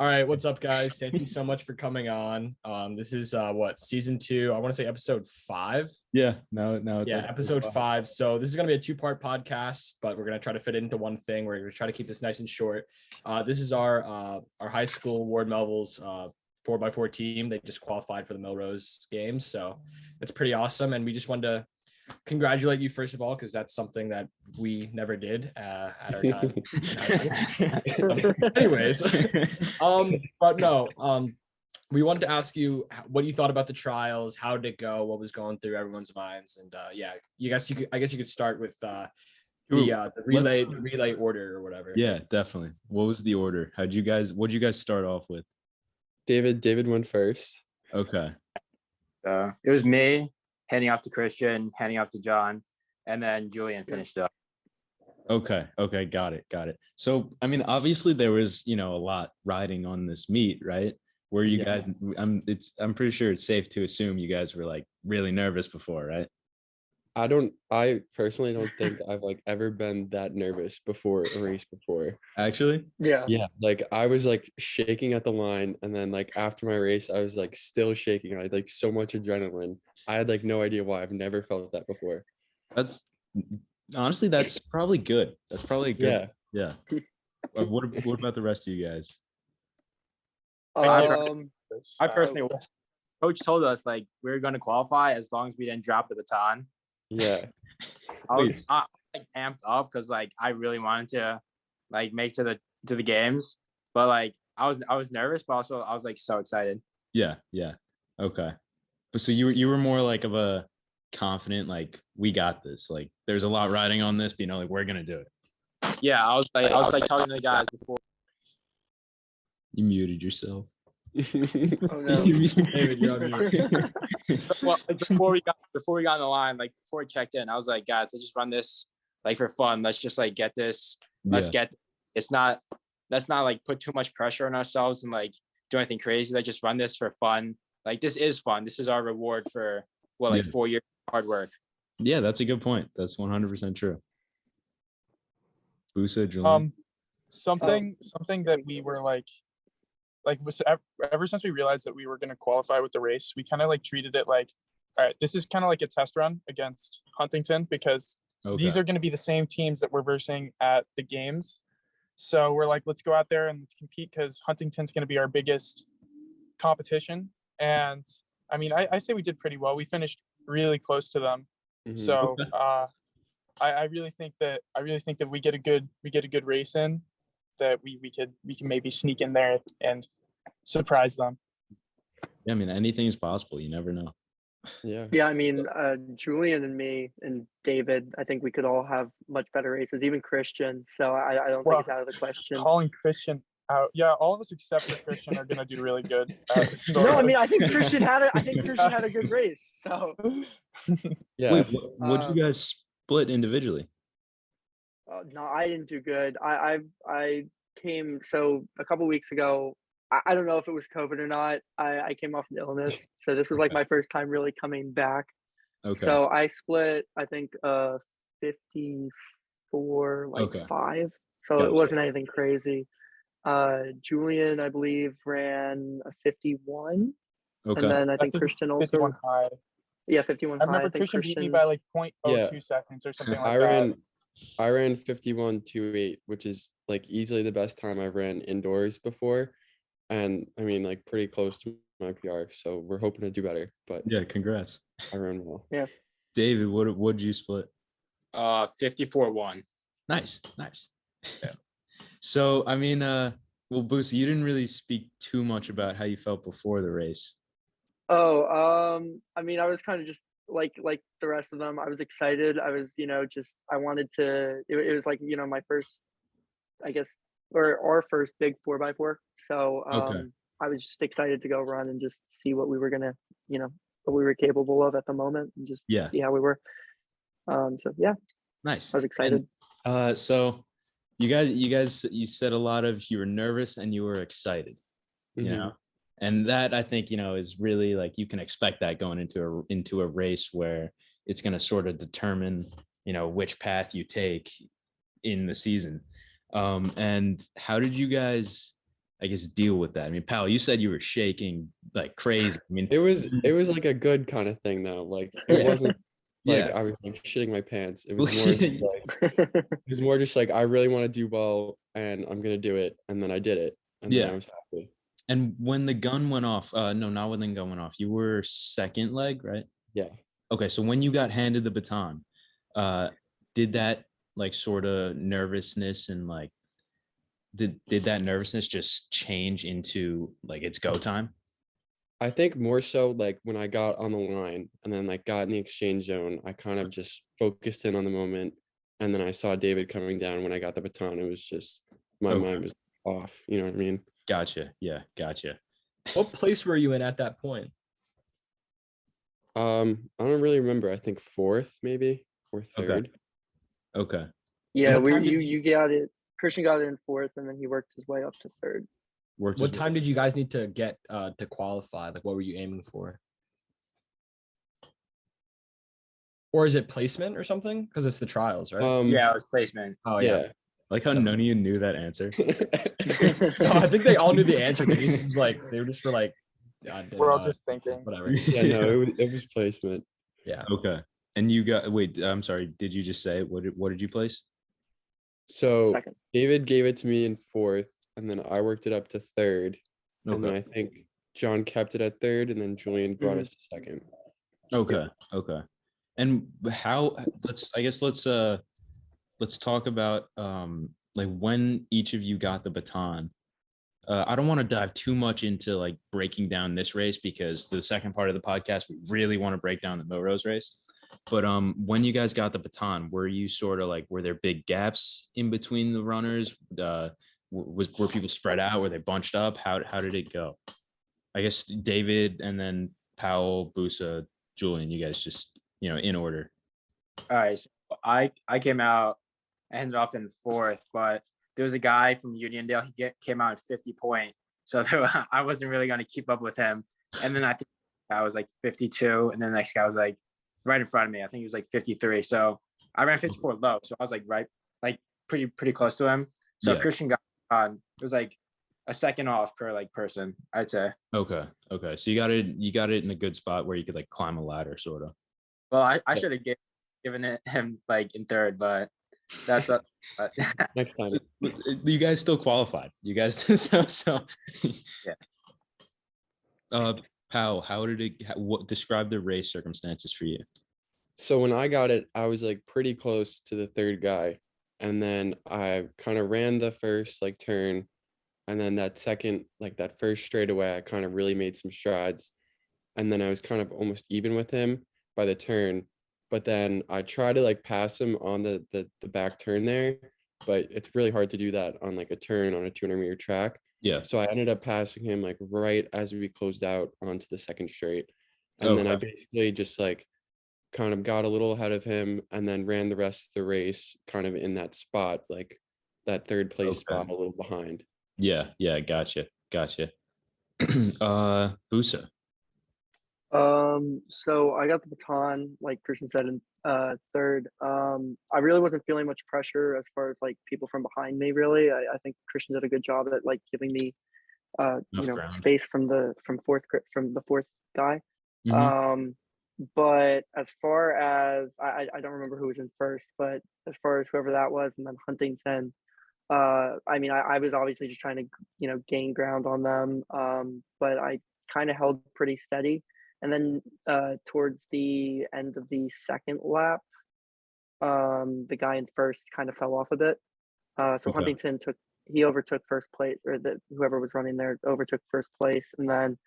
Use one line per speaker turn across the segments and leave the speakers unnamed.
All right, what's up, guys? Thank you so much for coming on. This is season 2? I want to say episode 5.
Yeah, no, it's
episode 5. So this is gonna be a 2-part podcast, but we're gonna try to fit it into one thing. We're gonna try to keep this nice and short. This is our high school Ward Melville's 4x4 team. They just qualified for the Millrose games, so it's pretty awesome. And we just wanted to congratulate you first of all, because that's something that we never did at our time. Anyways, but no, we wanted to ask you what you thought about the trials, how did it go, what was going through everyone's minds, and I guess you could start with the relay order or whatever.
Yeah, definitely. What was the order? What'd you guys start off with?
David went first.
Okay.
It was me handing off to Christian, handing off to Jon, and then Julian finished up.
Okay, got it. So, I mean, obviously there was, a lot riding on this meet, right? Where you guys, I'm pretty sure it's safe to assume you guys were like really nervous before, right?
I personally don't think I've ever been that nervous before a race before.
Actually?
Yeah, I was shaking at the line, and then after my race I was still shaking. I had so much adrenaline. I had no idea why. I've never felt that before.
That's probably good. That's probably good. Yeah. What about the rest of you guys?
I personally, coach told us we were going to qualify as long as we didn't drop the baton.
Yeah.
I was amped up because I really wanted to make to the games, but I was nervous, but also I was so excited.
Yeah. Okay. But so you were more of a confident, we got this. There's a lot riding on this, but we're gonna do it.
Yeah, I was talking to the guys before.
You muted yourself.
Oh no.
Well, before we got on the line, before we checked in, I was like, guys, let's just run this for fun. Let's just get this. Let's not put too much pressure on ourselves and do anything crazy. Just run this for fun. This is fun. This is our reward for 4 years of hard work.
Yeah, that's a good point. That's 100% true. Busa, Julian.
Something that we were ever since we realized that we were going to qualify with the race, we kind of treated it all right, this is kind of a test run against Huntington, because these are going to be the same teams that we're versing at the games. So we're let's go out there and let's compete, because Huntington's going to be our biggest competition. And I mean, I say we did pretty well. We finished really close to them. Mm-hmm. So I really think that we get a good race in, that we can maybe sneak in there and surprise them.
Yeah, I mean, anything's possible. You never know.
Yeah. I mean, Julian and me and David, I think we could all have much better races, even Christian. So I don't think it's out of the question.
Calling Christian out, all of us except for Christian are gonna do really good.
No, I mean, I think Christian had a good race. So
yeah.
Wait, what'd you guys split individually?
No, I didn't do good. I came, so a couple weeks ago, I don't know if it was COVID or not. I came off an illness, so this was my first time really coming back.
Okay.
So I split, I think 54 5. So it wasn't anything crazy. Julian, I believe, ran a 51.
Okay.
And then I think Christian also
51 high.
Yeah, 51 high.
I remember Christian beat me by 0.02 seconds or something like that.
I ran 51.28, which is easily the best time I've ran indoors before, and I mean pretty close to my PR. So we're hoping to do better. But
yeah, congrats.
I ran well.
Yeah.
David, what'd you split?
54-1.
Nice. Yeah. So I mean, Busa, you didn't really speak too much about how you felt before the race.
I mean, I was kind of just like the rest of them. I was excited. I was, I wanted to, it was my first, I guess, or our first big 4x4. So I was just excited to go run and just see what we were gonna, what we were capable of at the moment, and just see how we were.
Nice.
I was excited.
And, so you said a lot of, you were nervous and you were excited, and that, I think, is really you can expect that going into a race where it's going to sort of determine, which path you take in the season. And how did you guys, I guess, deal with that? I mean, Powell, you said you were shaking like crazy. I mean,
It was like a good kind of thing though. Like it wasn't like
yeah.
I was like shitting my pants. It was more just like I really want to do well and I'm gonna do it. And then I did it. And then I was happy.
And when the gun went off, no, not when the gun went off. You were second leg, right?
Yeah.
Okay, so when you got handed the baton, did that like sort of nervousness and like did that nervousness just change into like it's go time?
I think more so like when I got on the line and then like got in the exchange zone, I kind of just focused in on the moment. And then I saw David coming down when I got the baton. It was just my mind was off. You know what I mean?
Gotcha. Yeah, gotcha.
What place were you in at that point?
I don't really remember. I think fourth, maybe, or third.
Okay.
Yeah, you got it. Christian got it in fourth, and then he worked his way up to third.
What time did you guys need to get to qualify? Like, what were you aiming for? Or is it placement or something? Because it's the trials, right?
Yeah, it was placement.
Oh yeah.
Like how none of you knew that answer.
No, I think they all knew the answer. They were just for like.
We're all just thinking.
Whatever.
Yeah, no, it was placement.
Yeah.
Okay. And you got I'm sorry. Did you just say what did you place?
So
Second.
David gave it to me in fourth, and then I worked it up to third.
Okay.
And then I think Jon kept it at third, and then Julian brought us to second.
Okay. Okay. And how let's talk about like when each of you got the baton. I don't want to dive too much into like breaking down this race because the second part of the podcast we really want to break down the Millrose race. But when you guys got the baton, were you sort of like were there big gaps in between the runners? Were people spread out? Were they bunched up? How did it go? I guess David and then Powell, Busa, Julian, you guys just in order.
All right, so I came out, I ended off in fourth, but there was a guy from Uniondale. He came out at 50 point, so I wasn't really going to keep up with him. And then I think I was like 52, and then the next guy was like right in front of me. I think he was like 53. So I ran 54 low, so I was like pretty close to him. So
Yeah.
Christian got on. It was like a second off per like person, I'd say.
Okay. So you got it in a good spot where you could like climb a ladder, sort of.
Well, I should have given it him like in third, but that's a
Next time.
You guys still qualified. You guys so
yeah.
Powell, what describe the race circumstances for you?
So when I got it, I was like pretty close to the third guy. And then I kind of ran the first like turn. And then that second, like that first straightaway, I kind of really made some strides. And then I was kind of almost even with him by the turn. But then I tried to like pass him on the back turn there. But it's really hard to do that on like a turn on a 200-meter track.
Yeah.
So I ended up passing him like right as we closed out onto the second straight. And then I basically just like kind of got a little ahead of him and then ran the rest of the race kind of in that spot, like that third place spot a little behind.
Yeah. Gotcha. Busa.
So I got the baton, like Christian said, in third. I really wasn't feeling much pressure as far as like people from behind me. Really, I think Christian did a good job at like giving me,
ground.
space from the fourth guy.
Mm-hmm.
But as far as I don't remember who was in first, but as far as whoever that was, and then Huntington, I mean, I was obviously just trying to gain ground on them, but I kind of held pretty steady. And then towards the end of the second lap, the guy in first kind of fell off a bit. So Huntington overtook first place, or whoever was running there overtook first place. And then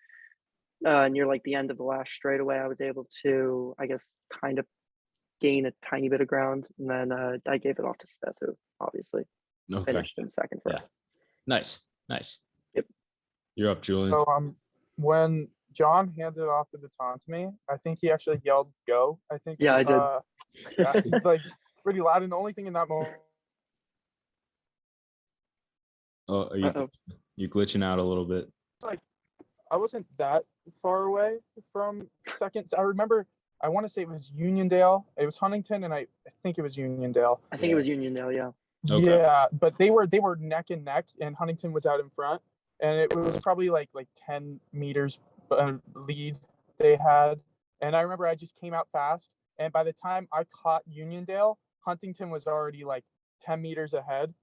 near like the end of the last straightaway, I was able to, I guess, kind of gain a tiny bit of ground. And then I gave it off to Smith, who obviously finished in second for us.
Nice.
Yep.
You're up, Julian.
So when Jon handed off the baton to me, I think he actually yelled "Go!" I think.
Yeah, I did.
Yeah, like pretty loud. And the only thing in that moment.
Oh, are you glitching out a little bit?
Like, I wasn't that far away from second. I remember. I want to say it was Uniondale. It was Huntington, and I think it was Uniondale.
I think it was Uniondale. Yeah.
Okay.
Yeah, but they were neck and neck, and Huntington was out in front. and it was probably like 10 meters lead they had. And I remember I just came out fast, and by the time I caught Uniondale, Huntington was already like 10 meters ahead.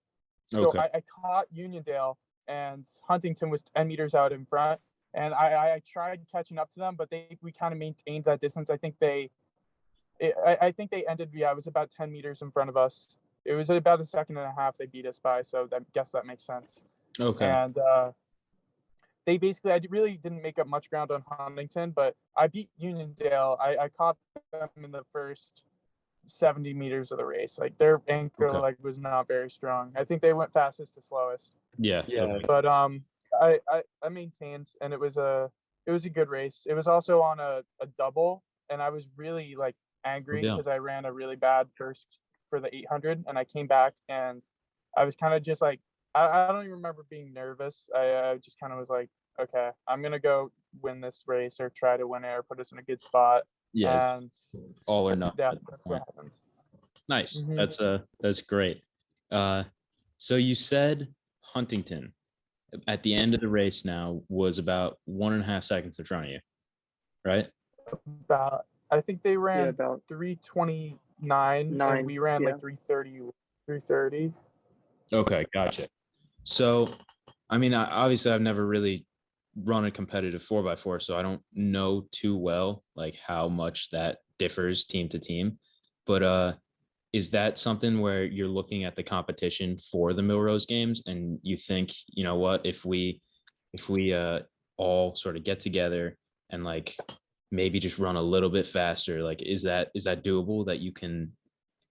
So
Okay.
I caught Uniondale, and Huntington was 10 meters out in front. And I tried catching up to them, but we kind of maintained that distance. I think they ended. Yeah, it was about 10 meters in front of us. It was about a second and a half they beat us by. So I guess that makes sense.
Okay.
And they basically, I really didn't make up much ground on Huntington, but I beat Uniondale. I caught them in the first 70 meters of the race. Like their anchor leg was not very strong. I think they went fastest to slowest.
Yeah.
Yeah.
But I maintained, and it was a good race. It was also on a double, and I was really like angry because I ran a really bad first for the 800, and I came back and I was kind of just like, I don't even remember being nervous. I just kind of was like, okay, I'm gonna go win this race or try to win it or put us in a good spot.
Yeah.
And
all or nothing.
yeah, that's what happened.
Nice.
Mm-hmm.
That's great. So you said Huntington at the end of the race now was about 1.5 seconds in front of you, right?
I think they ran
about
3:29 and we ran like 3:30.
Okay, gotcha. So, I mean, obviously I've never really run a competitive 4x4, so I don't know too well like how much that differs team to team. But is that something where you're looking at the competition for the Millrose games and you think, you know what, if we all sort of get together and like maybe just run a little bit faster, like is that doable that you think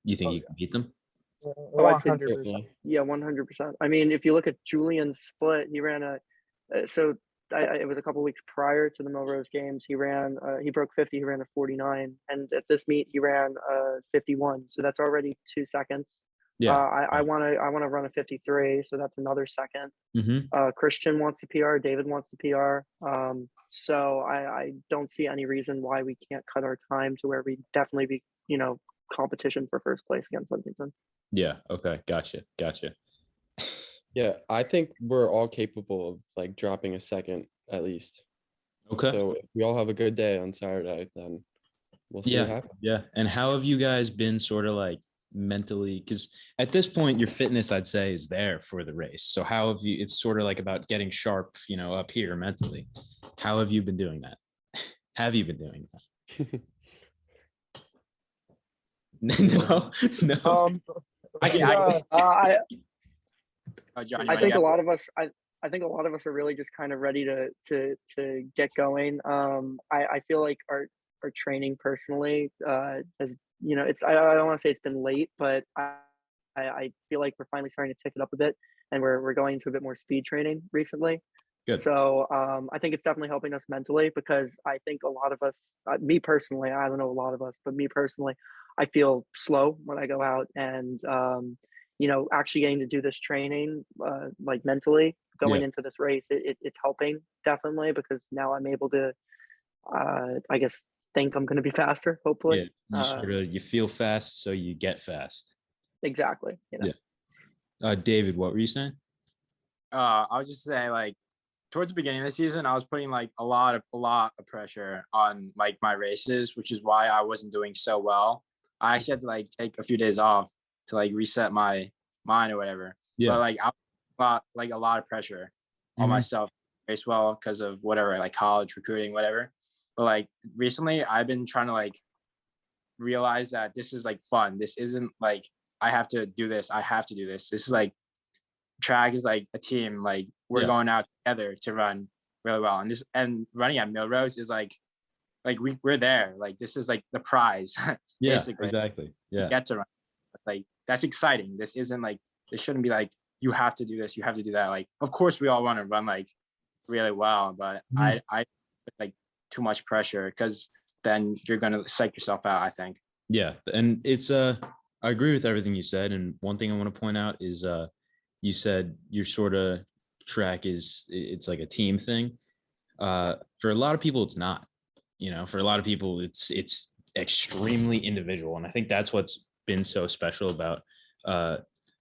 you can beat them?
100%.
Yeah, 100%. I mean, if you look at Julian's split, he ran it was a couple weeks prior to the Millrose games. He broke 50. He ran a 49, and at this meet he ran 51. So that's already 2 seconds.
Yeah.
I want to run a 53, so that's another second.
Mm-hmm.
Christian wants the PR. David wants the PR. So I don't see any reason why we can't cut our time to where we definitely be competition for first place against Huntington.
Yeah. Okay. Gotcha.
Yeah, I think we're all capable of like dropping a second at least.
Okay.
So if we all have a good day on Saturday, then we'll see what happens.
Yeah. And how have you guys been sort of like mentally? Because at this point, your fitness, I'd say, is there for the race. So how have you? It's sort of like about getting sharp, up here mentally. How have you been doing that? Have you been doing that? No.
Jon,
I think a lot of us. I think a lot of us are really just kind of ready to get going. I feel like our training personally has it's I don't want to say it's been late, but I feel like we're finally starting to tick it up a bit, and we're going into a bit more speed training recently.
Good.
So I think it's definitely helping us mentally because I think a lot of us, me personally, I don't know a lot of us, but me personally, I feel slow when I go out and actually getting to do this training like mentally going into this race, it's helping definitely because now I'm able to I guess think I'm going to be faster, hopefully.
Yeah, you feel fast, so you get fast.
Exactly.
Yeah. David, what were you saying?
I was just saying, like, towards the beginning of the season, I was putting like a lot of pressure on like my races, which is why I wasn't doing so well. I actually had to like take a few days off to like reset my mind or whatever.
Yeah.
But like I got like a lot of pressure on myself to race well because of whatever, like college recruiting, whatever. But like recently I've been trying to like realize that this is like fun. This isn't like I have to do this. I have to do this. This is like track is like a team. Like we're going out together to run really well. And running at Millrose is like we're there. Like this is like the prize.
Yeah,
basically.
Exactly. Yeah.
You get to run. Like that's exciting. This isn't like this shouldn't be like you have to do this, you have to do that. Like of course we all want to run like really well, but I like too much pressure because then you're gonna psych yourself out, I think.
Yeah, and it's I agree with everything you said. And one thing I want to point out is you said your sort of track it's like a team thing. For a lot of people it's not. For a lot of people it's extremely individual, and I think that's what's been so special about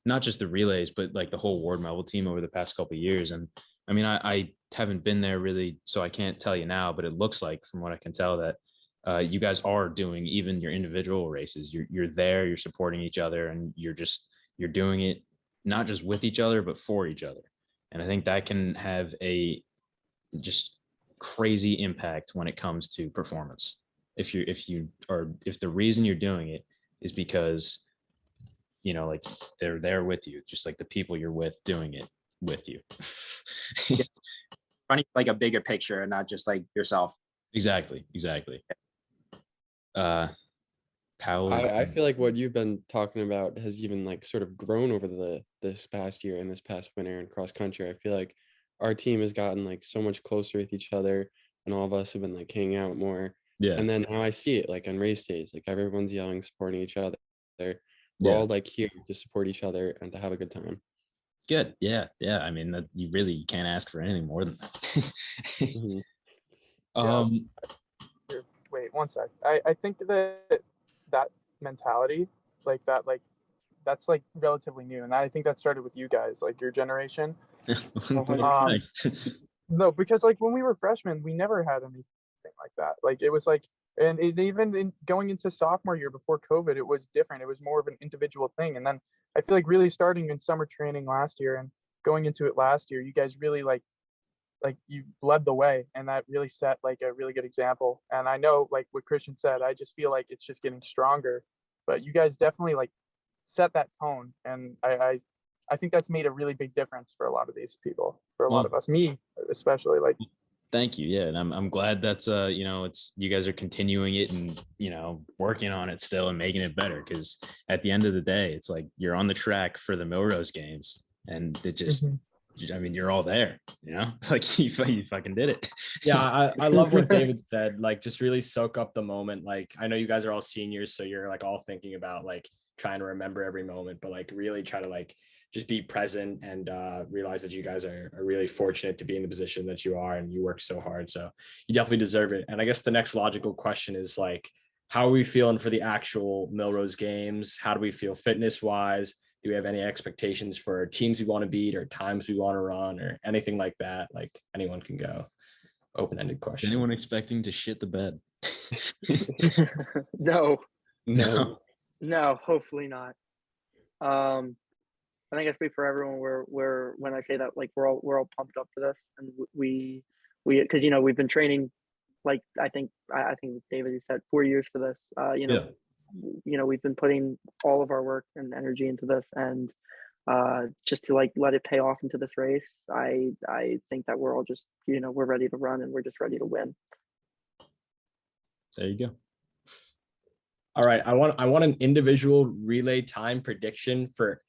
not just the relays but like the whole Ward Melville team over the past couple of years. And I mean, I haven't been there really, so I can't tell you now, but it looks like from what I can tell that you guys are doing even your individual races. You're there, you're supporting each other, and you're doing it not just with each other, but for each other. And I think that can have a just crazy impact when it comes to performance. If the reason you're doing it is because, you know, like they're there with you, just like the people you're with doing it with you.
Running like a bigger picture and not just like yourself.
Exactly. Powell.
I feel like what you've been talking about has even like sort of grown over this past year and this past winter in cross country. I feel like our team has gotten like so much closer with each other, and all of us have been like hanging out more.
Yeah.
And then now I see it like on race days, like everyone's yelling, supporting each other. We're all like here to support each other and to have a good time.
Good. Yeah. I mean, that you really can't ask for anything more than that.
Wait 1 sec. I think that mentality, like that's like relatively new, and I think that started with you guys, like your generation. No, because like when we were freshmen, we never had anything like that. Like it was like, and going into sophomore year before COVID, it was different. It was more of an individual thing. And then I feel like really starting in summer training last year and going into it last year, you guys really like you led the way, and that really set like a really good example. And I know like what Christian said, I just feel like it's just getting stronger, but you guys definitely like set that tone. And I think that's made a really big difference for a lot of these people, for a lot of us, me especially. Like,
thank you. Yeah. And I'm glad that's, you know, it's, you guys are continuing it and, you know, working on it still and making it better. Cause at the end of the day, it's like, you're on the track for the Millrose games, and it just, I mean, you're all there, you know, like you fucking did it.
Yeah. I love what David said, like, just really soak up the moment. Like, I know you guys are all seniors, so you're like all thinking about like trying to remember every moment, but like really try to like just be present and realize that you guys are really fortunate to be in the position that you are, and you work so hard. So you definitely deserve it. And I guess the next logical question is like, how are we feeling for the actual Millrose games? How do we feel fitness wise? Do we have any expectations for teams we want to beat or times we want to run or anything like that? Like, anyone can go. Open-ended question.
Anyone expecting to shit the bed?
No,
No.
hopefully not. I think I speak for everyone. We're when I say that, like we're all pumped up for this, and we because you know we've been training, like I think David, you said 4 years for this. You know, we've been putting all of our work and energy into this, and just to like let it pay off into this race. I think that we're all just, you know, we're ready to run and we're just ready to win.
There you go.
All right, I want an individual relay time prediction for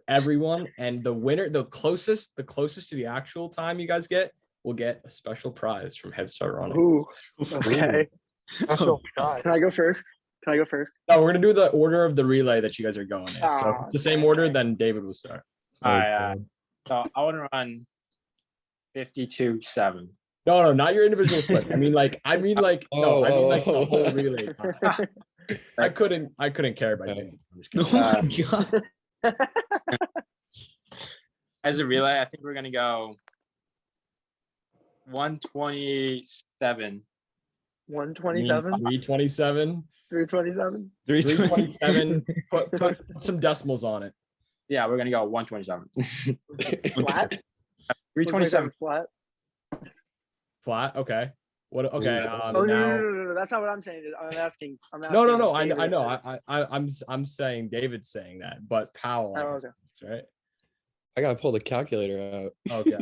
everyone, and the winner, the closest to the actual time you guys get, will get a special prize from Head Start Running.
Ooh, okay.
Special prize.
Can I go first?
No, we're gonna do the order of the relay that you guys are going in. So if it's the same order, then David will start.
All right. So I want to run 52.7.
No, not your individual split. I mean like the whole relay time. I couldn't care about you.
Oh my God.
As a relay, I think we're gonna go 127.
127.
327.
327.
327. Put some decimals on it.
Yeah, we're gonna go 127.
Flat.
327
flat.
Flat. Okay. What? Okay.
No. That's not what I'm saying. I'm asking.
No. I know. I'm saying David's saying that, but Powell.
Okay.
Right.
I gotta pull the calculator out.
Okay.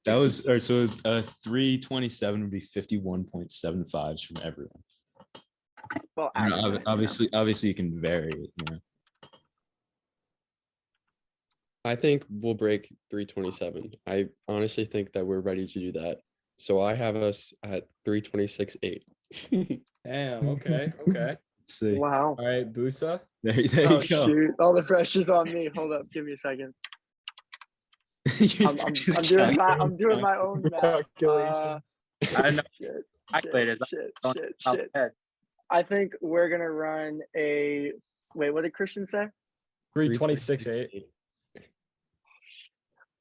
That was, or so 327 would be 51.75s from everyone.
Well,
You know, obviously you can vary it, you know.
I think we'll break 327. I honestly think that we're ready to do that. So I have us at 326.8.
Damn. Okay.
Let's see.
Wow.
All right, Busa.
There you
Oh
go.
shoot! All the pressure's on me. Hold up. Give me a second. I'm doing my own math.
I know.
Shit. I think we're gonna run a. Wait, what did Christian say?
326.8.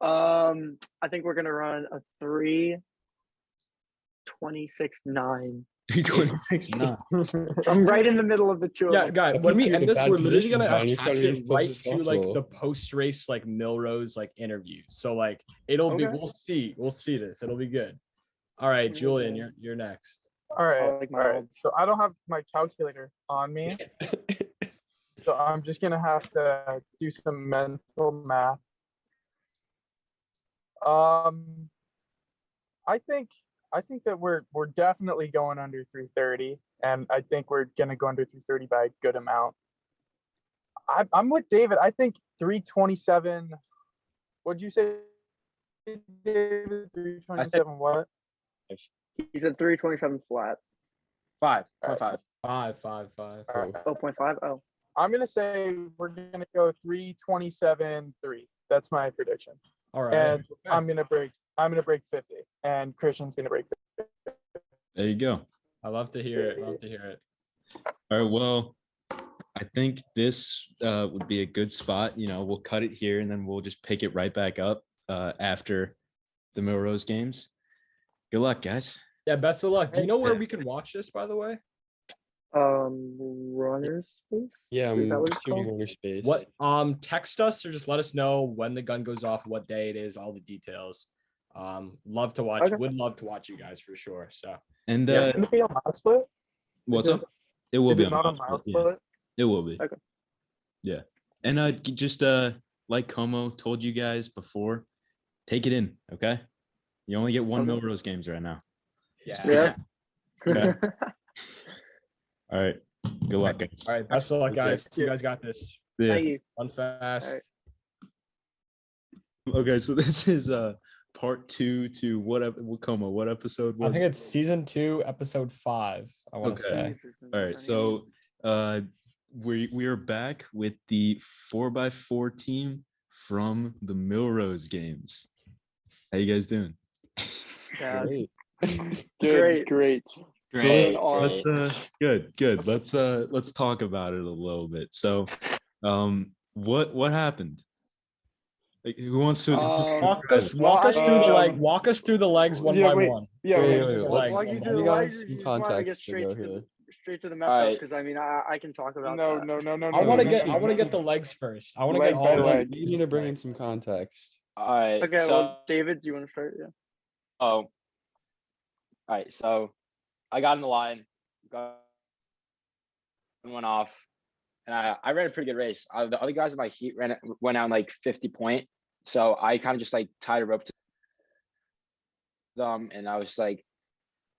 I think we're gonna run a 3:26.9.
3:26.9.
I'm right in the middle of the two of
Yeah,
them.
guys,
That
when
puts
we
you in
end
a
this,
bad
we're literally
position,
gonna
John. You're trying
attach
to be
it
as close
right
as
to like
possible.
the post-race like Millrose like interview. So like it'll be
Okay.
we'll see this. It'll be good. All right, Julian, you're next.
All right.
I like my
All right.
odds.
So I don't have my calculator on me. So I'm just gonna have to do some mental math. I think that we're definitely going under 330, and I think we're gonna go under 330 by a good amount. I'm with David. I think 327. What'd you say, David? 327 what?
He said 3:27 flat.
5.5.
5.
All right.
0.5. Oh.
I'm gonna say we're gonna go 327.3. That's my prediction.
All right.
And I'm gonna break 50, and Christian's gonna break 50.
There you go.
I love to hear it. Love to hear it.
All right. Well, I think this would be a good spot. We'll cut it here and then we'll just pick it right back up after the Millrose games. Good luck, guys.
Yeah, best of luck. Do you know where
Yeah.
we can watch this, by the way?
Runner space.
Yeah,
Is that
I'm
what it's
assuming
called?
runner space.
What? Text us or just let us know when the gun goes off, what day it is, all the details. Love to watch.
Okay.
Would love to watch you guys for sure. So
And
Yeah.
Can it be on Mile Split?
what's
Is
up? It will
Is
be
it not on Mile
Mile Split,
Split?
yeah. It will be.
Okay.
Yeah. And just like Como told you guys before, take it in, okay? You only get one
Okay.
Millrose games right now.
yeah.
Yeah.
All right. Good luck, guys.
All right. Best of luck, guys.
Yeah.
You guys got this.
Yeah.
Thank you.
Run fast.
All right.
Okay, so this is part 2 to what episode was
I think it's season 2, episode 5. I want to
Okay.
say.
All right, so we are back with the 4x4 team from the Millrose games. How you guys doing?
Yeah.
Great.
Great.
So
Awesome.
let's good. Let's talk about it a little bit. So what happened? Like, who wants to
Walk us through the legs one by one.
Wait,
Let's
let's-
walk you through the
you guys
legs.
some
You just want to get
context to
straight
go
to
here.
the mess
All
up
right.
because I mean I can talk about
No.
that.
I want to get the legs first. I want to get all the
Wait, you need to bring in some context.
All right.
Okay,
So,
well, David, do you want to start? Yeah.
all right. So I got in the line, went off, and I ran a pretty good race. The other guys in my heat went out like 50 point. So I kind of just like tied a rope to them, and I was like,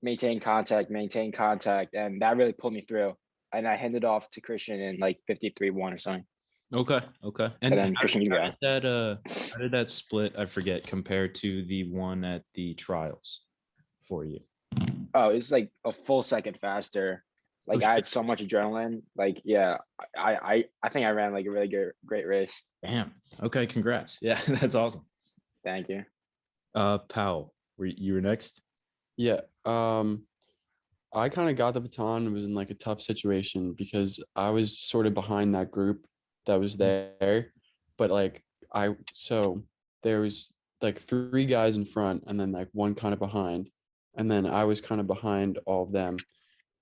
maintain contact, and that really pulled me through. And I handed off to Christian in like 53-1 or something.
Okay.
And then Christian, you got
how did that split, I forget, compare to the one at the trials for you?
Oh, it was like a full second faster. Like I had so much adrenaline. Like, yeah, I think I ran like a really great race.
Damn. Okay, congrats. Yeah, that's awesome.
Thank you.
Powell, you were next?
Yeah. I kind of got the baton and was in like a tough situation because I was sort of behind that group that was there. But like so there was like 3 guys in front and then like one kind of behind. And then I was kind of behind all of them.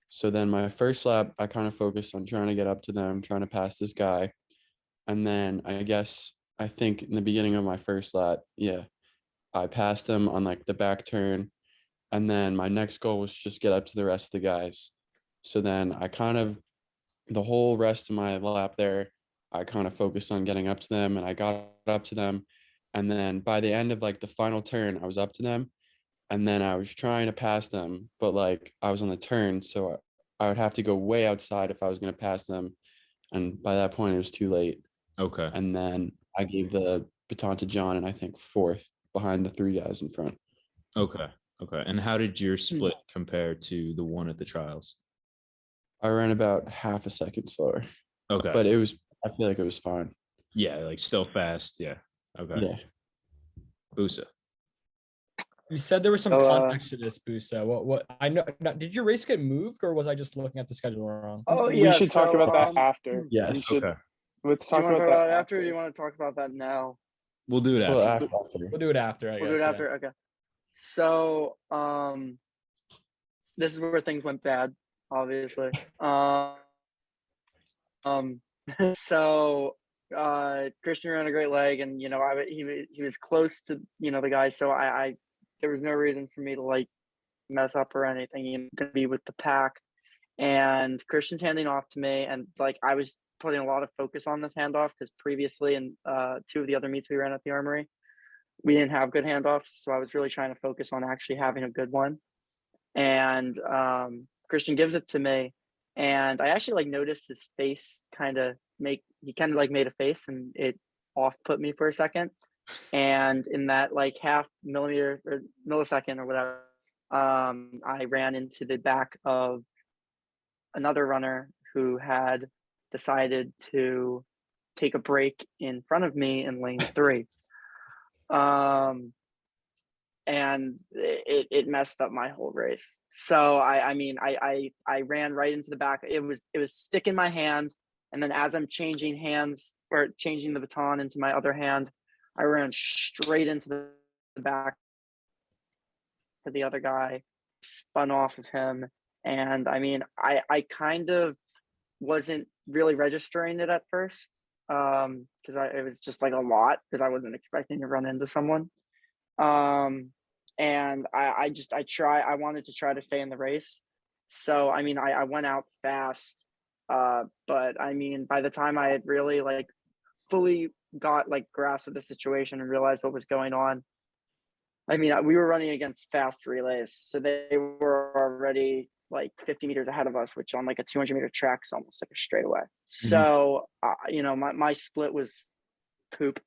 So then my first lap, I kind of focused on trying to get up to them, trying to pass this guy. And then I think in the beginning of my first lap, I passed him on like the back turn. And then my next goal was just get up to the rest of the guys. So then the whole rest of my lap there, I kind of focused on getting up to them and I got up to them. And then by the end of like the final turn, I was up to them. And then I was trying to pass them, but like I was on the turn, so I would have to go way outside if I was going to pass them. And by that point, it was too late.
Okay.
And then I gave the baton to Jon, and I think 4th behind the 3 guys in front.
Okay. And how did your split compare to the one at the trials?
I ran about half a second slower.
Okay.
But I feel like it was fine.
Yeah, like still fast. Yeah. Okay.
Yeah.
Busa.
You said there was some
So,
context to this, Busa. What I know? Did your race get moved, or was I just looking at the schedule wrong?
Oh
We
yeah.
should talk
so,
about that after.
Yes.
We should-
Okay.
Let's
Do you
talk
want to
about
talk about
that
it after, or do you want to talk about that now?
We'll do it
Well,
after.
after.
We'll do it after, I
We'll
guess.
do it
yeah.
after. Okay. So this is where things went bad, obviously. So Christian ran a great leg, and he was close to the guy, so I there was no reason for me to like mess up or anything. Gonna be with the pack, and Christian's handing off to me, and like I was putting a lot of focus on this handoff because previously in 2 of the other meets we ran at the Armory, we didn't have good handoffs, so I was really trying to focus on actually having a good one. And Christian gives it to me, and I actually like noticed his face kind of made a face, and it off put me for a second. And in that like half millimeter or millisecond or whatever, I ran into the back of another runner who had decided to take a break in front of me in lane 3. And it messed up my whole race. So I ran right into the back. It was stick in my hand, and then as I'm changing hands or changing the baton into my other hand, I ran straight into the back of the other guy, spun off of him, and I kind of wasn't really registering it at first because it was just like a lot because I wasn't expecting to run into someone. And I wanted to try to stay in the race. So, I went out fast. But by the time I had really like fully got like grasp of the situation and realized what was going on, we were running against fast relays. So they were already like 50 meters ahead of us, which on like a 200-meter track is almost like a straightaway. So, my split was poop.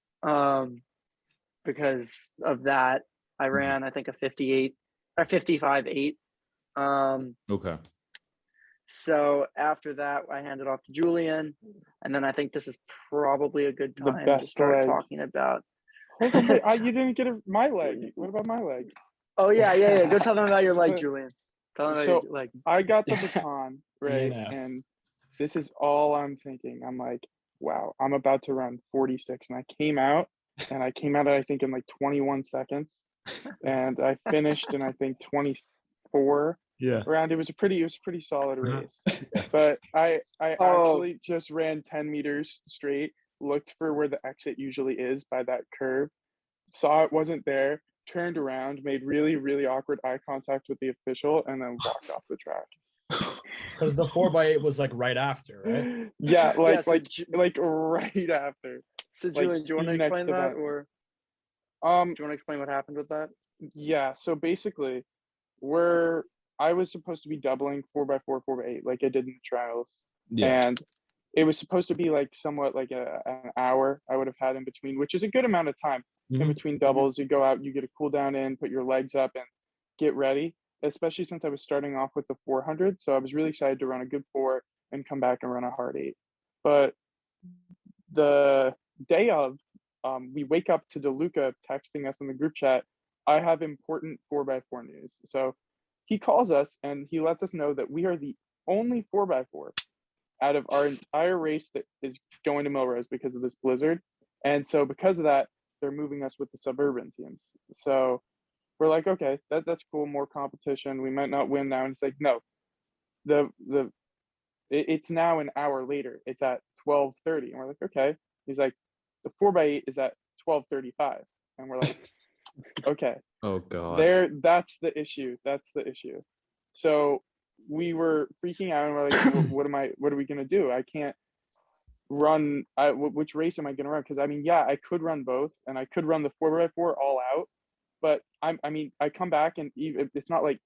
Because of that, I ran, I think, a 55.8.
Okay.
So after that, I handed off to Julian, and then I think this is probably a good
The
time to
best
start
leg.
talking about.
Hold on, wait, you didn't get my leg. What about my leg?
Oh yeah. Go tell them about your leg, Julian. Tell them about your leg.
I got the baton, right?
DNF.
And this is all I'm thinking. I'm like, wow, I'm about to run 46. And I came out I think in like 21 seconds. And I finished in I think 24 round. It was a pretty solid race. But I actually just ran 10 meters straight, looked for where the exit usually is by that curve, saw it wasn't there, turned around, made really, really awkward eye contact with the official, and then walked off the track.
Because the 4x8 was like right after, right?
Yeah, like right after.
So Julian, do you want to explain that,
event.
or do you want to explain what happened with that?
Yeah, so basically, I was supposed to be doubling 4x4, 4x8 like I did in the trials, and it was supposed to be like somewhat like an hour I would have had in between, which is a good amount of time in between doubles. You go out, you get a cool down in, put your legs up, and get ready. Especially since I was starting off with the 400, so I was really excited to run a good 4 and come back and run a hard 8. But the day of, we wake up to DeLuca texting us in the group chat, I have important 4x4 news. So he calls us and he lets us know that we are the only 4x4 out of our entire race that is going to Millrose because of this blizzard. And so because of that, they're moving us with the suburban teams. So we're like, okay, that's cool, more competition. We might not win now. And it's like, no, it's now an hour later. It's at 12:30. And we're like, okay. He's like, the 4x8 is at 12:35. And we're like, okay.
Oh God.
That's the issue. So we were freaking out and we're like, what are we gonna do? I can't run. Which race am I gonna run? Because I could run both, and I could run the 4x4 all out. But I come back and even it's not like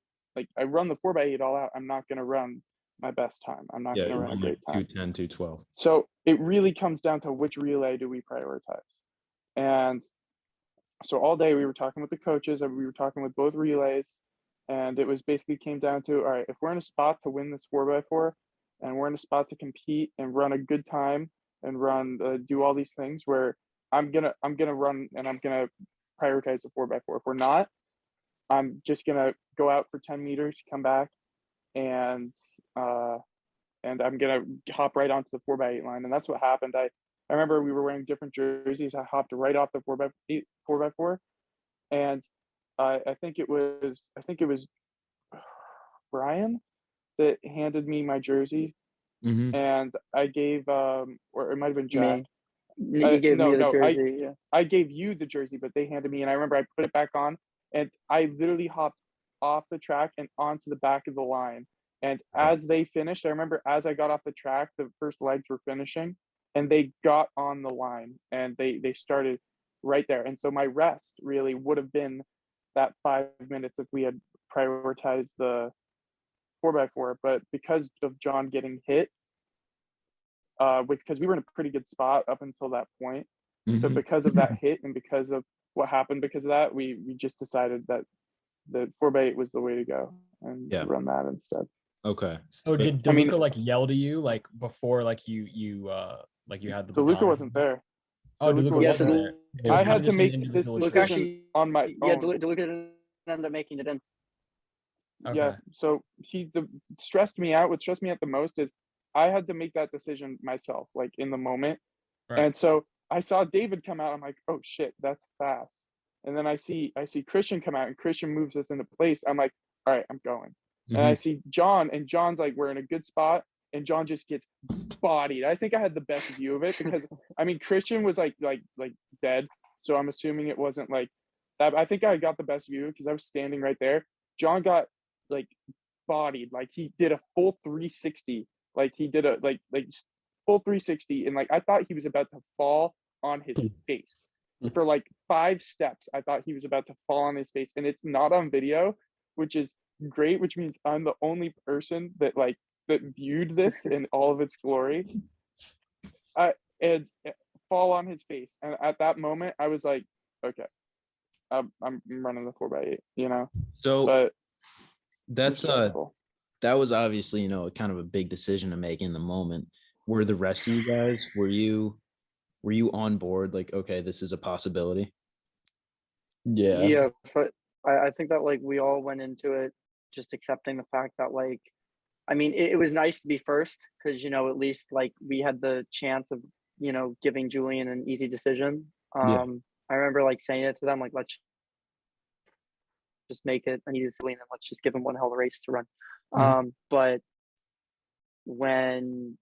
I run the 4x8 all out. I'm not gonna run my best time. I'm not gonna run a great time.
2:10, 2:12.
So it really comes down to which relay do we prioritize. And so all day we were talking with the coaches, and we were talking with both relays, and it was basically came down to, all right, if we're in a spot to win this 4x4 and we're in a spot to compete and run a good time and do all these things, where I'm gonna run and I'm gonna prioritize the 4x4. If we're not, I'm just gonna go out for 10 meters, come back, and I'm gonna hop right onto the 4x8 line. And that's what happened. I remember we were wearing different jerseys. I hopped right off the 4x4, and I think it was Brian that handed me my jersey, and I gave or it might have been Jack.
You gave me the jersey.
I gave you the jersey, but they handed me, and I remember I put it back on, and I literally hopped off the track and onto the back of the line. And as they finished, I remember as I got off the track, the first legs were finishing, and they got on the line, and they started right there. And so my rest really would have been that 5 minutes if we had prioritized the 4x4. But because of Jon getting hit, because we were in a pretty good spot up until that point, but because of that hit and because of what happened because of that, we just decided that the 4x8 was the way to go and run that instead.
Okay.
So did DeLuca like yell to you like before like you had the
DeLuca wasn't there.
Oh, DeLuca wasn't there.
I had to make this decision on my own.
Yeah, DeLuca didn't end up making it in.
Okay.
Yeah, so stressed me out. What stressed me out the most is I had to make that decision myself, like in the moment.
Right.
And so I saw David come out. I'm like, oh shit, that's fast. And then I see Christian come out, and Christian moves us into place. I'm like, all right, I'm going. And I see Jon, and Jon's like, we're in a good spot, and Jon just gets bodied. I think I had the best view of it because I mean Christian was like dead, so I'm assuming it wasn't like that. I think I got the best view because I was standing right there. Jon got like bodied, like he did a full 360, like he did a like full 360, and like I thought he was about to fall on his face for like 5 steps. I thought he was about to fall on his face, and it's not on video, which is great, which means I'm the only person that viewed this in all of its glory. And fall on his face, and at that moment I was like, okay, I'm running the 4x8, you know.
So
but
that's that was obviously, you know, kind of a big decision to make in the moment. Were the rest of you guys, were you on board, like, okay, this is a possibility?
Yeah, so I think that like we all went into it just accepting the fact that like, I mean, it was nice to be first because, you know, at least like we had the chance of, you know, giving Julian an easy decision. I remember like saying it to them, like, let's just make it an easy Julian and let's just give him one hell of a race to run. But when,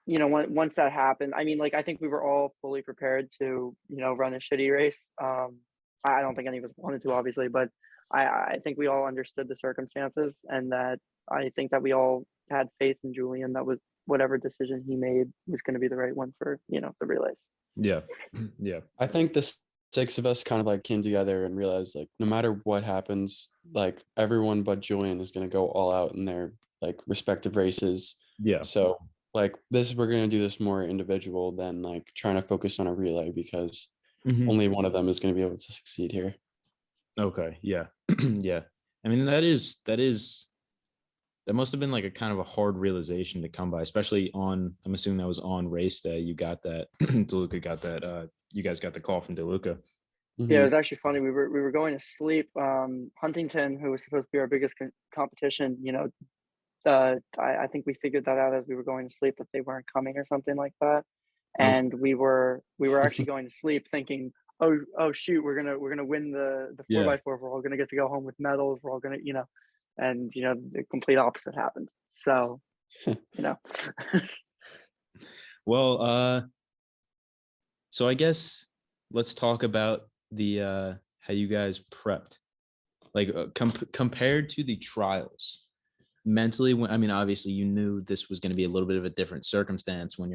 you know, once that happened, I mean, like, I think we were all fully prepared to, you know, run a shitty race. I don't think any of us wanted to, obviously, but I think we all understood the circumstances, and that I think that we all had faith in Julian that was whatever decision he made was going to be the right one for, you know, the relays.
Yeah.
I think the 6 of us kind of like came together and realized like no matter what happens, like everyone but Julian is going to go all out in their like respective races.
Yeah.
So like we're going to do this more individual than like trying to focus on a relay because only one of them is going to be able to succeed here.
Okay. Yeah. Yeah. I mean, that must have been like a kind of a hard realization to come by, especially I'm assuming that was on race day. You got that. DeLuca got that. You guys got the call from DeLuca.
Yeah, it was actually funny. We were going to sleep. Huntington, who was supposed to be our biggest competition, you know, I think we figured that out as we were going to sleep, that they weren't coming or something like that. And we were actually going to sleep thinking, oh shoot, we're gonna win the 4x4. We're all gonna get to go home with medals. We're all gonna, you know, and you know the complete opposite happened. So, you know.
Well, so I guess let's talk about the how you guys prepped, like compared to the trials. Mentally, I mean, obviously you knew this was going to be a little bit of a different circumstance when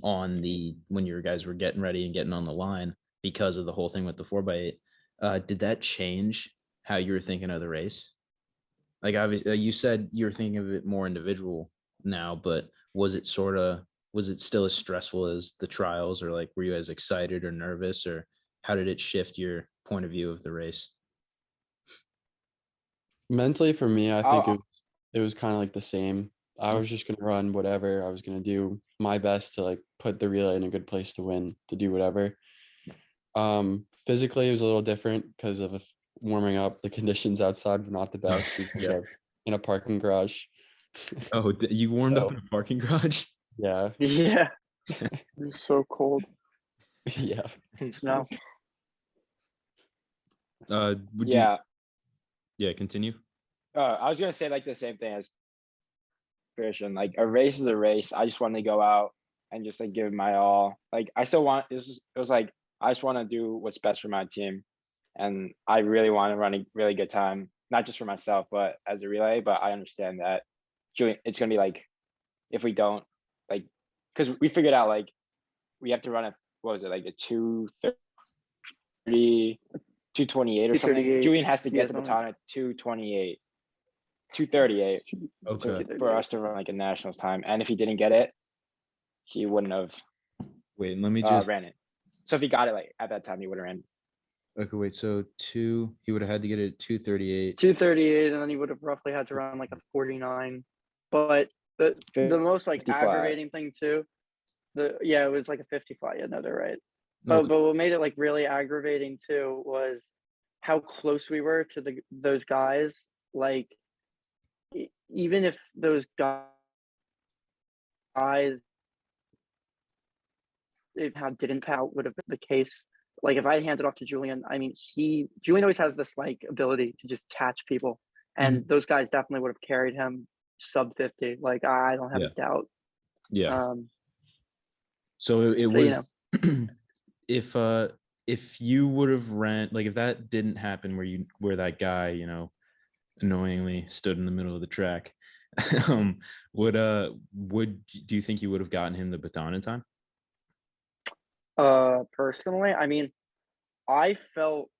when your guys were getting ready and getting on the line because of the whole thing with the 4x8. Did that change how you were thinking of the race? Like, obviously, you said you were thinking of it more individual now, but was it still as stressful as the trials, or like, were you as excited or nervous, or how did it shift your point of view of the race?
Mentally, for me, I think it was kind of like the same. I was just going to run whatever. I was going to do my best to like put the relay in a good place to win, to do whatever. Physically, it was a little different because of warming up. The conditions outside were not the best. We were in a parking garage.
Oh, you warmed up in a parking garage?
Yeah.
Yeah.
It was so cold.
Yeah.
Snow.
Would
Yeah.
Yeah, continue.
I was gonna say like the same thing as Christian. Like a race is a race. I just want to go out and just like give it my all. Like I still want. It was like I just want to do what's best for my team, and I really want to run a really good time, not just for myself, but as a relay. But I understand that it's gonna be like if we don't like, because we figured out like we have to run a what was it like a 2:30, 2:28 or something.
2:38.
Julian has to get
Yeah,
the
something.
baton at 2:28. 2:38
Okay.
for us to run like a nationals time, and if he didn't get it, he wouldn't have
Wait, let me just.
ran it. So if he got it like at that time, he would have ran.
Okay, wait. So he would have had to get it at 2:38.
2:38, and then he would have roughly had to run like a 49. But the most like
55.
aggravating thing too, it was like a 55. Yeah, no, they're right.
Okay.
But what made it like really aggravating too was how close we were to those guys. Like even if those guys didn't Powell would have been the case. Like if I handed off to Julian, I mean, Julian always has this like ability to just catch people, and those guys definitely would have carried him sub 50. Like I don't have a doubt.
Yeah. So it was if you would have ran, like if that didn't happen where that guy, annoyingly stood in the middle of the track, do you think you would have gotten him the baton in time?
Personally, I mean, I felt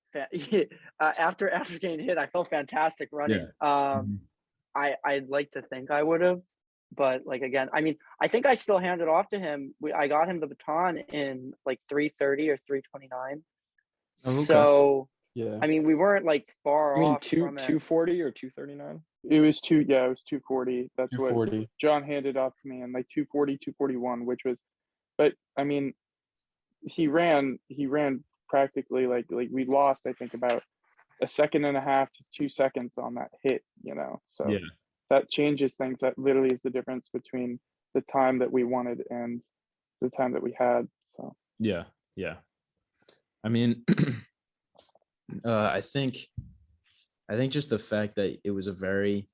after getting hit, I felt fantastic running. I'd like to think I would have, but like again, I mean, I think I still handed off to him. I got him the baton in like 3:30 or 3:29.
Oh, okay.
So
Yeah.
I mean, we weren't like far
You mean
off.
2:40 or 2:39?
It was 2:40. That's
240.
what John handed off to me, and like 2:40, 2:41, which was, but I mean, he ran practically like we lost, I think, about a second and a half to 2 seconds on that hit, so
Yeah.
that changes things. That literally is the difference between the time that we wanted and the time that we had. So
Yeah. I mean, I think just the fact that it was a very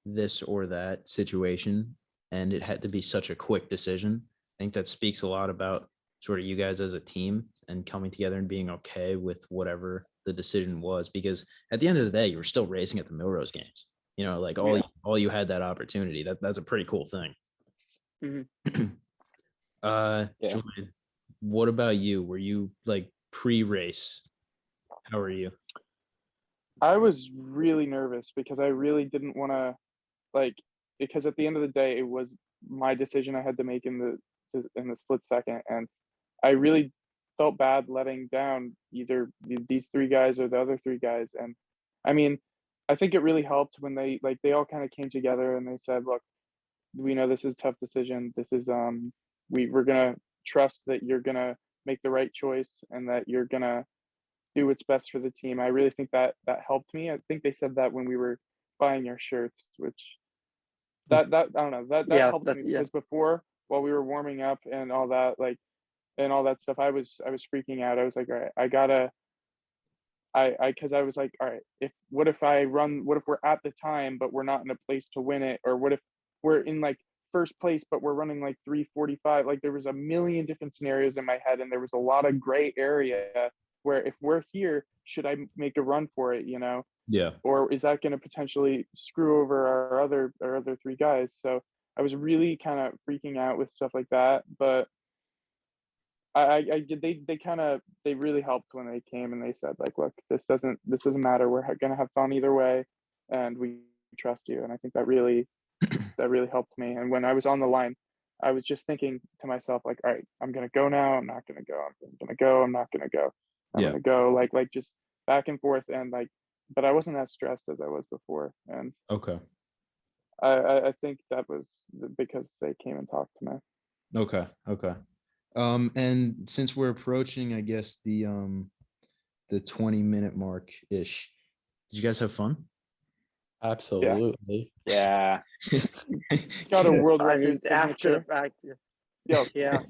this or that situation, and it had to be such a quick decision. I think that speaks a lot about sort of you guys as a team and coming together and being okay with whatever the decision was, because at the end of the day, you were still racing at the Millrose games. Like all you had that opportunity. That's a pretty cool thing. Julian, what about you? Were you like pre-race? How are you?
I was really nervous because I really didn't want to, because at the end of the day, it was my decision I had to make in the split second, and I really felt bad letting down either these three guys or the other three guys. And I mean, I think it really helped when they all kind of came together and they said, look, we know this is a tough decision. This is we're gonna trust that you're gonna make the right choice and that you're gonna do what's best for the team. I really think that helped me. I think they said that when we were buying your shirts, which that I don't know, that helped me because before, while we were warming up and all that, and all that stuff, I was freaking out. I was like, all right, because I was like, all right, what if we're at the time but we're not in a place to win it, or what if we're in like first place but we're running like 3:45? Like there was a million different scenarios in my head, and there was a lot of gray area where if we're here, should I make a run for it,
Yeah.
or is that going to potentially screw over our other three guys? So I was really kind of freaking out with stuff like that, but they really helped when they came and they said like, look, this doesn't matter. We're going to have fun either way, and we trust you. And I think that really helped me. And when I was on the line, I was just thinking to myself like, all right, I'm going to go now. I'm not going to go. I'm going to go. I'm not going to go. I'm going to go. Like just back and forth, and but I wasn't as stressed as I was before. And
okay.
I think that was because they came and talked to me.
Okay. And since we're approaching, I guess the 20-minute mark ish, did you guys have fun?
Absolutely.
Yeah.
Got a world
I mean,
record
after the
signature.
fact,
Yo.
Yeah.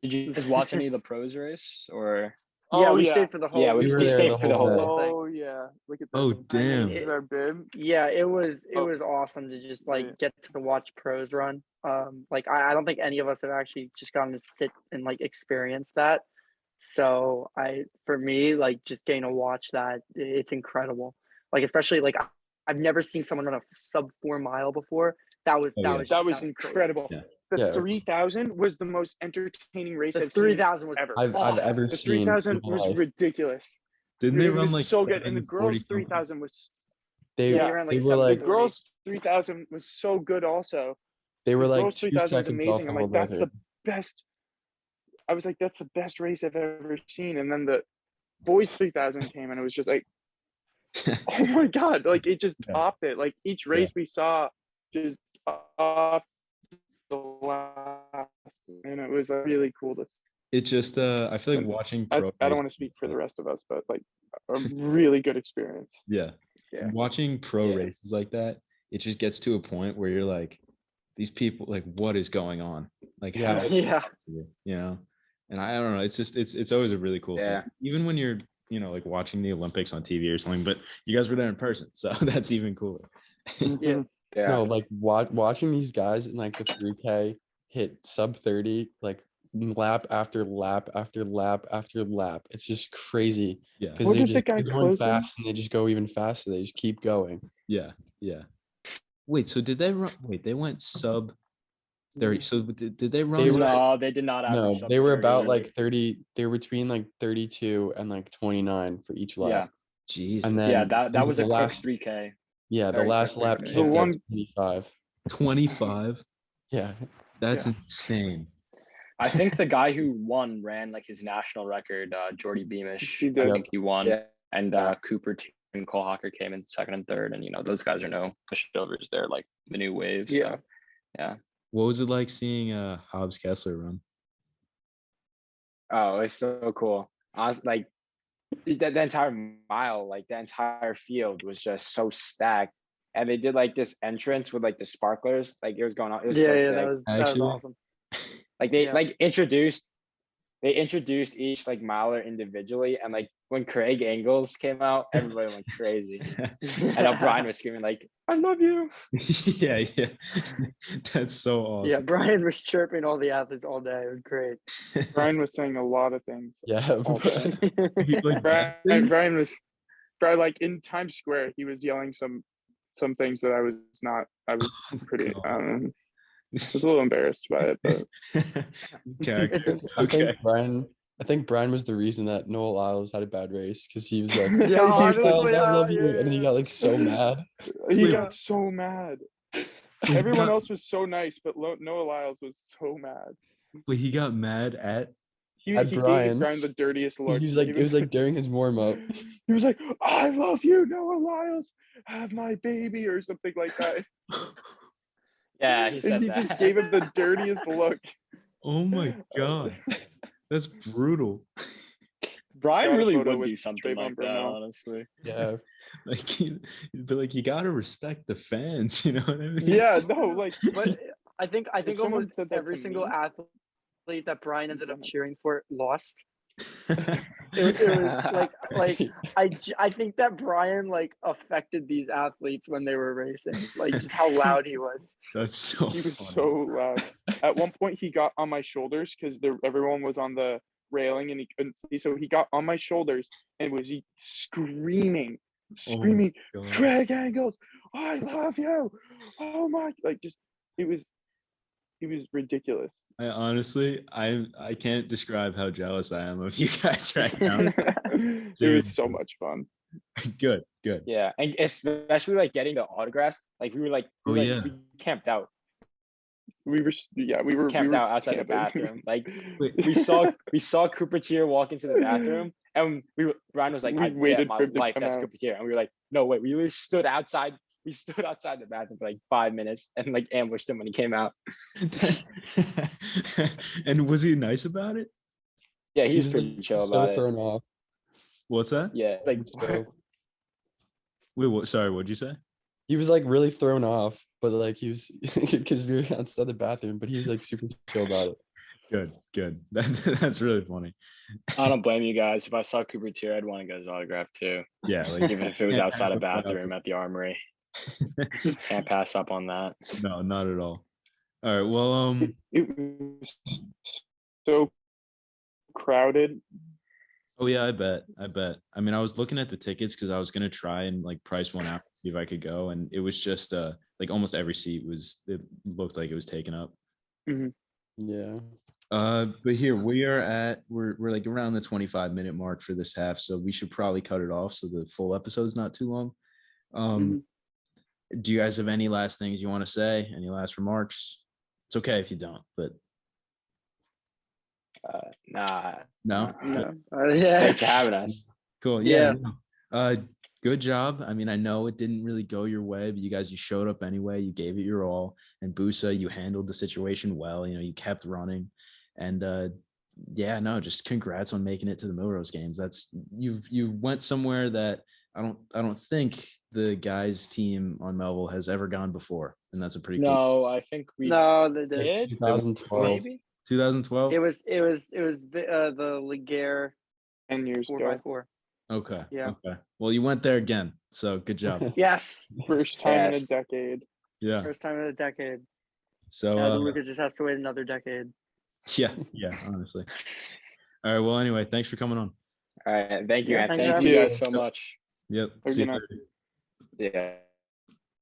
Did you guys watch any of the pros race or?
Yeah,
Oh,
we
yeah.
stayed for the whole.
Yeah,
We
we
were there
stayed
the
for the
whole
whole
day.
thing.
Oh yeah, look at this.
Oh,
one.
damn.
This is our bib.
Yeah, it was
Oh.
awesome to just like
Yeah.
get to watch pros run. Like I don't think any of us have actually just gotten to sit and like experience that. So for me, like just getting to watch that, it's incredible. Like especially like I've never seen someone run a sub 4 mile before. That was
Oh, yeah.
That was
crazy.
incredible.
Yeah.
The
Yeah.
3,000 was the most entertaining race
The
I've seen
3,000 was
ever.
I've ever
The
seen.
3,000
in my
was
life.
ridiculous.
Didn't
Dude,
they
it
run
was
like
so good, and the
7:40
girls' 3,000 was
They
Yeah, he ran
they
like
were like
the
7:30.
girls' 3,000 was so good also.
they were
The
like
girls'
2
3,000 was
seconds off
amazing.
the
I'm like,
world
that's the
record.
best. I was like, that's the best race I've ever seen. And then the boys' 3,000 came, and it was just like, oh my god! Like it just
Yeah.
topped it. Like each race we saw just topped the last, and it was really cool to see.
It just I feel like watching
I
pro
don't want to
races-
speak for the rest of us, but like a really good experience.
Yeah.
Yeah.
Watching pro
Yeah.
races like that, it just gets to a point where you're like, these people, like, what is going on? Like,
Yeah.
how is
Yeah.
it possible? You know? And I don't know. It's just it's always a really cool
Yeah.
thing. Even when you're, like watching the Olympics on TV or something, but you guys were there in person, so that's even cooler.
Yeah.
Yeah.
No, like watching these guys in like the 3K hit sub 30, like lap after lap after lap after lap. It's just crazy
Yeah.
because
What
they're
did the
just
guy
they're going
close in?
fast and they just go even faster. They just keep going.
Yeah. Wait, so did they run? Wait, they went sub 30. So did they run?
They were-
No, they did not average.
No,
sub
they were
30.
about like 30. They were between like 32 and like 29 for each lap.
Jeez.
And then
Yeah, that was
the
a quick
last
3K.
yeah, the
very
last
quick
lap
3K.
kicked
The
at
one-
25.
25.
Yeah.
That's
Yeah.
insane.
I think the guy who won ran like his national record, Jordy Beamish.
He
I
did.
think he won.
Yeah.
And Cooper T and Cole Hawker came in second and third. And those guys are no pushovers. They're like the new wave.
Yeah.
So, yeah.
What was it like seeing Hobbs Kessler run?
Oh, it's so cool. I was like, the entire mile, like the entire field was just so stacked. And they did like this entrance with like the sparklers, like it was going on. It was so
Yeah,
sick.
that was
Actually-
awesome.
Like they
Yeah.
like introduced each like miler individually, and like when Craig Engels came out, everybody went crazy. And now Brian was screaming like, "I love you."
yeah. That's so awesome.
Yeah, Brian was chirping all the athletes all day. It was great.
Brian was saying a lot of things.
Yeah.
all day.
Like,
Brian was like in Times Square. He was yelling some things that I was pretty. I was a little embarrassed by it, but
Character.
I
Okay.
think Brian was the reason that Noel Lyles had a bad race because he was like,
Yeah,
"Oh,
honestly,
Lyles, I love
yeah,
you," and then he got like so mad.
he
Wait.
got so mad. Everyone else was so nice, but Noah Lyles was so mad.
Wait, he got mad at.
He
At
gave
Brian.
Brian the dirtiest look.
He was like,
He
it was like during his warm up.
he was like, "I love you, Noah Lyles. Have my baby," or something like that.
Yeah, he said
And he
that.
just gave him the dirtiest look.
Oh my god, that's brutal.
Brian
Got a
really
photo
would
with
do something
Trayvon
like that,
Brunel.
honestly.
Yeah.
But you gotta respect the fans. You know what I mean?
Yeah, no, like
But I think
someone
almost
said that
every
to
single
me-
athlete that Brian ended up cheering for lost.
Yeah.
It was I think that Brian like affected these athletes when they were racing, like just how loud he was.
That's so.
he was
funny.
so loud. At one point, he got on my shoulders because everyone was on the railing and he couldn't see. So he got on my shoulders and was screaming,
God.
"Craig Engels, I love you!" Oh my! Like just it was ridiculous.
I honestly, I can't describe how jealous I am of you guys right now.
It
Dude.
was so much fun.
Good.
Yeah, and especially like getting the autographs. Like we were like,
Oh, yeah.
we camped out.
We were
Camped out outside the
camping.
bathroom. Like
Wait.
we saw Cooper Tier walk into the bathroom, and Ryan was like,
We
"I bet
waited
my
for him to
life
come
that's
out.
Cooper Tier," and we were like, "No way!" We literally stood outside. We stood outside the bathroom for like 5 minutes and like ambushed him when he came out.
And was he nice about it?
Yeah, he was
just,
pretty
like,
chill
so
about it.
thrown off.
What's that?
Yeah, like
So,
Wait, what? Sorry, what'd you say?
he was like really thrown off, but like he was because we were outside the bathroom, but he was like super chill about it.
Good. That's really funny.
I don't blame you guys. If I saw Cooper Tier, I'd want to get his autograph too.
Yeah, like
Even if it was outside a bathroom at the Armory. Can't pass up on that.
No, not at all. All right. Well,
It was so crowded.
oh yeah, I bet. I mean, I was looking at the tickets because I was gonna try and like price one out, see if I could go, and it was just like almost every seat it looked like it was taken up.
Yeah.
But here we're like around the 25-minute mark for this half, so we should probably cut it off so the full episode's not too long. Do you guys have any last things you want to say? Any last remarks? It's okay if you don't, but
Nah.
no.
Yeah.
Thanks for having us.
Cool.
Yeah.
Good job. I mean, I know it didn't really go your way, but you showed up anyway. You gave it your all. And Busa, you handled the situation well. You kept running. And just congrats on making it to the Millrose games. That's you went somewhere that I don't think the guys team on Melville has ever gone before. And that's a pretty cool.
No, I think we
No, they did.
did.
2012.
Maybe.
2012.
It was the Ligier
10 years ago.
4x4.
Okay.
Yeah.
Okay. Well, you went there again. So good job.
Yes.
First time in a
Yes.
decade.
Yeah.
First time in a decade.
So
Now Luca just has to wait another decade.
yeah, honestly. All right. Well, anyway, thanks for coming on.
All right. Thank you.
Yeah,
and
thank
thank
you.
you guys so much.
Yep.
Have a
See you
good night.
later.
Yeah.